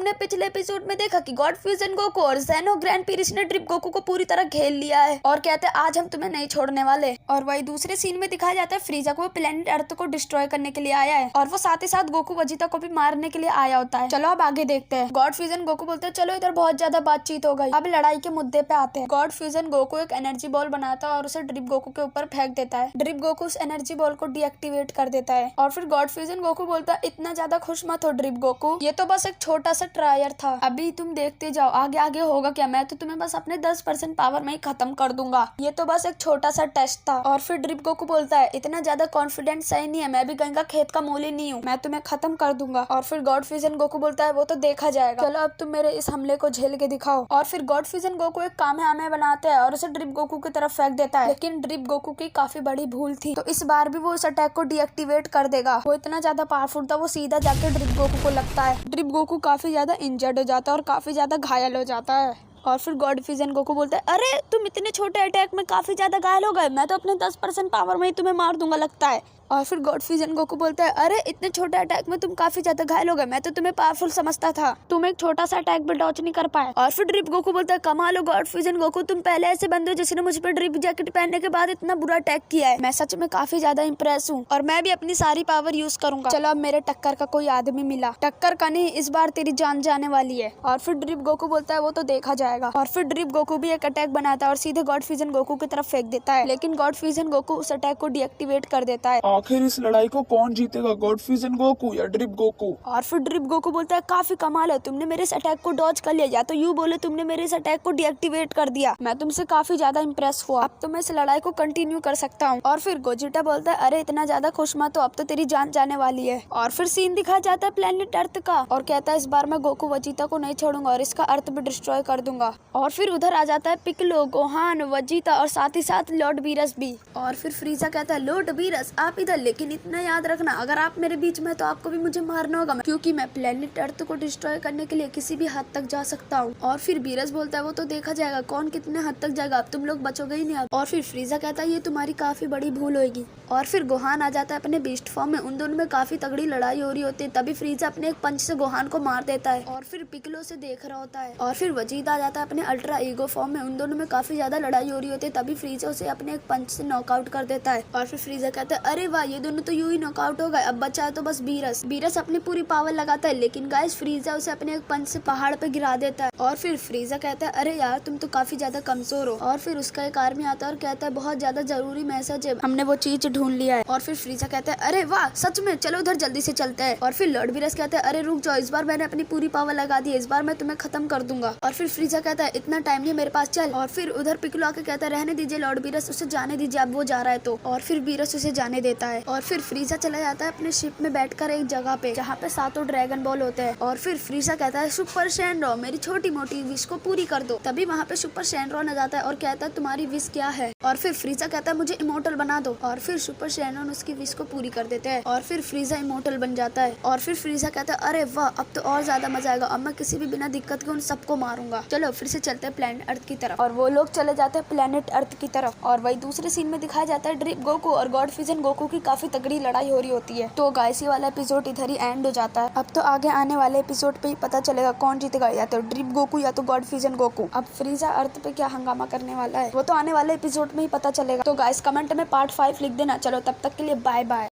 हमने पिछले एपिसोड में देखा कि गॉड फ्यूजन गोकू और ज़ेनो ग्रैंड पीरिस ने ड्रिप गोकू को पूरी तरह घेर लिया है और कहते हैं आज हम तुम्हें नहीं छोड़ने वाले। और वही दूसरे सीन में दिखाया जाता है फ्रीजा को प्लेनेट अर्थ को डिस्ट्रॉय करने के लिए आया है और वो साथ ही साथ गोकू वजीता को भी मारने के लिए आया होता है। चलो अब आगे देखते हैं। गॉड फ्यूजन गोकू बोलते हैं चलो इधर बहुत ज्यादा बातचीत हो गई, अब लड़ाई के मुद्दे पे आते हैं। गॉड फ्यूजन गोकू एक एनर्जी बॉल बनाता है और उसे ड्रिप गोकू के ऊपर फेंक देता है। ड्रिप गोकू उस एनर्जी बॉल को डीएक्टिवेट कर देता है और फिर गॉड फ्यूजन गोकू बोलता है इतना ज्यादा खुश मत हो ड्रिप गोकू, ये तो बस एक छोटा सा ट्रायल था, अभी तुम देखते जाओ आगे आगे होगा क्या, मैं तो तुम्हें बस अपने 10% पावर में ही खत्म कर दूंगा, ये तो बस एक छोटा सा टेस्ट था। और फिर ड्रिप गोकू बोलता है इतना ज्यादा कॉन्फिडेंस सही नहीं है, मैं भी कहीं का खेत का मूली नहीं हूँ, मैं तुम्हें खत्म कर दूंगा। और फिर गॉड फ्यूजन गोकू बोलता है वो तो देखा जाएगा, चलो अब तुम मेरे इस हमले को झेल के दिखाओ। और फिर गॉड फ्यूजन गोकू एक कामयाबी बनाते हैं और उसे ड्रिप गोकू की तरफ फेंक देता है, लेकिन ड्रिप गोकू की काफी बड़ी भूल थी, तो इस बार भी वो उस अटैक को डीएक्टिवेट कर देगा। वो इतना ज्यादा पावरफुल था, वो सीधा जाके ड्रिप गोकू को लगता है। ड्रिप गोकू काफी ज्यादा इंजर्ड हो जाता है और काफी ज्यादा घायल हो जाता है। और फिर गॉड फ्यूजन गोकू बोलता है अरे तुम इतने छोटे अटैक में काफी ज्यादा घायल हो गए, मैं तो अपने 10% पावर में ही तुम्हें मार दूंगा लगता है। और फिर गॉड फ्यूजन गोकू बोलता है अरे इतने छोटे अटैक में तुम काफी ज्यादा घायल हो गए, मैं तो तुम्हें पावरफुल समझता था, तुम एक छोटा सा अटैक भी डॉच नहीं कर पाए। और फिर ड्रिप गोकू बोलता है कमाल हो गॉड फ्यूजन गोकू, तुम पहले ऐसे बंदे हो जिसने मुझ पर ड्रिप जैकेट पहनने के बाद इतना बुरा अटैक किया है, मैं सच में काफी ज्यादा इंप्रेस हूँ और मैं भी अपनी सारी पावर यूज करूंगा। चलो अब मेरे टक्कर का कोई आदमी मिला, टक्कर का नहीं इस बार तेरी जान जाने वाली है। और फिर ड्रिप गोकू बोलता है वो तो देखा जाएगा। और फिर ड्रिप गोकू भी एक अटैक बनाता है और सीधे गॉड फ्यूजन गोकू की तरफ फेंक देता है, लेकिन गॉड फ्यूजन गोकू उस अटैक को डीएक्टिवेट कर देता है। आखिर इस लड़ाई को कौन जीतेगा, गॉड फ्यूजन गोकू या ड्रिप गोकू? और फिर ड्रिप गोकू बोलता है काफी कमाल है, तुमने मेरे इस अटैक को डॉज कर लिया, या तो यूं बोले तुमने मेरे इस अटैक को डीएक्टिवेट कर दिया, मैं तुमसे काफी ज्यादा इंप्रेस हुआ, अब तो मैं इस लड़ाई को कंटिन्यू कर सकता हूँ। और फिर गोजिटा बोलता है अरे इतना ज्यादा खुश मत हो, अब तो तेरी जान जाने वाली है। और फिर सीन दिखाया जाता है प्लेनेट अर्थ का और कहता है इस बार मैं गोकू वजीता को नहीं छोड़ूंगा और इसका अर्थ भी डिस्ट्रॉय कर दूंगा। और फिर उधर आ जाता है पिकलो, गोहान, वजीता और साथ ही साथ लॉर्ड बीरस भी। और फिर फ्रीजा कहता है लॉर्ड बीरस आप इधर, लेकिन इतना याद रखना अगर आप मेरे बीच में तो आपको भी मुझे मारना होगा, क्योंकि मैं प्लेनेट अर्थ को डिस्ट्रॉय करने के लिए किसी भी हद तक जा सकता हूँ। और फिर बीरस बोलता है वो तो देखा जाएगा कौन कितने हद तक जाएगा, अब तुम लोग बचोगे ही नहीं अब। और फिर फ्रीजा कहता है ये तुम्हारी काफी बड़ी भूल होगी। और फिर गोहान आ जाता है अपने बीस्ट फॉर्म में, उन दोनों में काफी तगड़ी लड़ाई हो रही होती है, तभी फ्रीजा अपने एक पंच से गोहान को मार देता है और फिर पिकलो से देख रहा होता है। और फिर वजीदा आ जाता है अपने अल्ट्रा ईगो फॉर्म में, उन दोनों में काफी ज्यादा लड़ाई हो रही होती है, तभी फ्रीजा उसे अपने एक पंच से नॉकआउट कर देता है। और फिर फ्रीजा कहता है अरे वाह ये दोनों तो यूं ही नॉकआउट हो गए, अब बचा है तो बस बीरस। बीरस अपनी पूरी पावर लगाता है, लेकिन गाइस फ्रीजा उसे अपने एक पंच से पहाड़ पे गिरा देता है। और फिर फ्रीजा कहता है अरे यार तुम तो काफी ज्यादा कमजोर हो। और फिर उसका एक आर्मी आता है और कहता है बहुत ज्यादा जरूरी मैसेज है, हमने वो चीज ढूंढ लिया है। और फिर फ्रीजा कहता है अरे वाह सच में, चलो उधर जल्दी से चलते हैं। और फिर लॉर्ड बीरस कहता है अरे रुक जाओ, इस बार मैंने अपनी पूरी पावर लगा दी है, इस बार मैं तुम्हें खत्म कर दूंगा। और फिर फ्रीजा कहता है इतना टाइम नहीं मेरे पास, चल। और फिर उधर पिकलो आके कहता है रहने दीजिए लॉर्ड बीरस, उसे जाने दीजिए, अब वो जा रहा है तो। और फिर बीरस उसे जाने देता है और फिर फ्रीजा चला जाता है अपने शिप में बैठकर एक जगह पे जहाँ पे 7 ड्रैगन बॉल होते हैं। और फिर फ्रीजा कहता है सुपर शैनरो मेरी छोटी मोटी विश को पूरी कर दो, तभी वहाँ पे सुपर शैनरो आ जाता है और कहता है तुम्हारी विश क्या है। और फिर फ्रीजा कहता है मुझे इमोर्टल बना दो। और फिर सुपर शैनरो उसकी विश को पूरी कर देते हैं और फिर फ्रीजा इमोर्टल बन जाता है। और फिर फ्रीजा कहता है अरे वाह अब तो और ज्यादा मजा आएगा, अब मैं किसी भी बिना दिक्कत के उन सबको मारूंगा। चलो फिर से चलते हैं प्लेनेट अर्थ की तरफ। और वो लोग चले जाते हैं प्लेनेट अर्थ की तरफ। और वही दूसरे सीन में दिखाया जाता है ड्रिप गोकू और गॉड फ्यूजन गोकू की काफी तगड़ी लड़ाई हो रही होती है। तो गाइस ये वाला एपिसोड इधर ही एंड हो जाता है। अब तो आगे आने वाले एपिसोड पे ही पता चलेगा कौन जीतेगा, या तो ड्रिप गोकू या तो गॉड फ्यूजन गोकू। अब फ्रीजा अर्थ पे क्या हंगामा करने वाला है वो तो आने वाले एपिसोड में ही पता चलेगा। तो गाइस कमेंट में पार्ट 5 लिख देना। चलो तब तक के लिए बाय बाय।